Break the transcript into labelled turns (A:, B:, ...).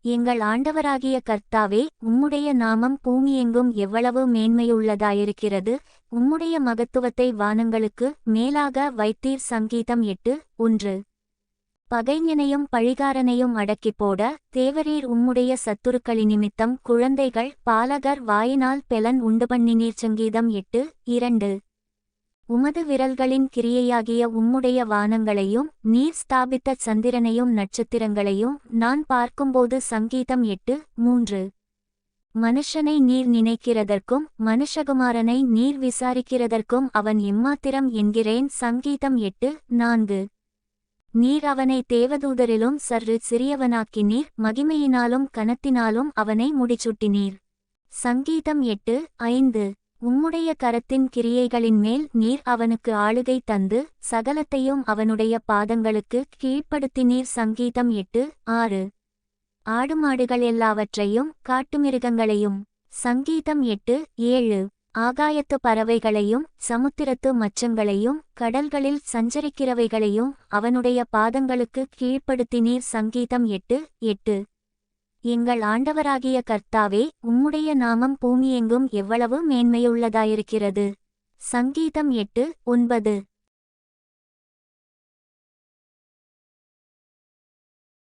A: எங்கள் ஆண்டவராகிய கர்த்தாவே, உம்முடைய நாமம் பூமியெங்கும் எவ்வளவு மேன்மையுள்ளதாயிருக்கிறது. உம்முடைய மகத்துவத்தை வானங்களுக்கு மேலாக வைத்தீர். சங்கீதம் 8:1. பகைஞனையும் பழிகாரனையும் அடக்கிப்போட தேவரீர் உம்முடைய சத்துருக்களினிமித்தம் குழந்தைகள் பாலகர் வாயினால் பெலன் உண்டுபண்ணினீர். சங்கீதம் 8:2. உமது விரல்களின் கிரியையாகிய உம்முடைய வானங்களையும் நீர் ஸ்தாபித்த சந்திரனையும் நட்சத்திரங்களையும் நான் பார்க்கும்போது. சங்கீதம் 8:3. மனுஷனை நீர் நினைக்கிறதற்கும் மனுஷகுமாரனை நீர் விசாரிக்கிறதற்கும் அவன் எம்மாத்திரம் என்கிறேன். சங்கீதம் 8:4. நீர் அவனை தேவதூதரிலும் சற்று சிறியவனாக்கினீர், மகிமையினாலும் கனத்தினாலும் அவனை முடிசூட்டினீர். சங்கீதம் 8:5. உம்முடைய கரத்தின் கிரியைகளின் மேல் நீர் அவனுக்கு ஆளுகை தந்து சகலத்தையும் அவனுடைய பாதங்களுக்கு கீழ்ப்படுத்தினீர். சங்கீதம் 8:6. ஆடுமாடுகள் எல்லாவற்றையும் காட்டுமிருகங்களையும். சங்கீதம் 8:7. ஆகாயத்து பறவைகளையும் சமுத்திரத்து மச்சங்களையும் கடல்களில் சஞ்சரிக்கிறவைகளையும் அவனுடைய பாதங்களுக்கு கீழ்ப்படுத்தினீர். சங்கீதம் 8:8. எங்கள் ஆண்டவராகிய கர்த்தாவே, உம்முடைய நாமம் பூமியெங்கும் எவ்வளவு மேன்மையுள்ளதாயிருக்கிறது. சங்கீதம் 8:9.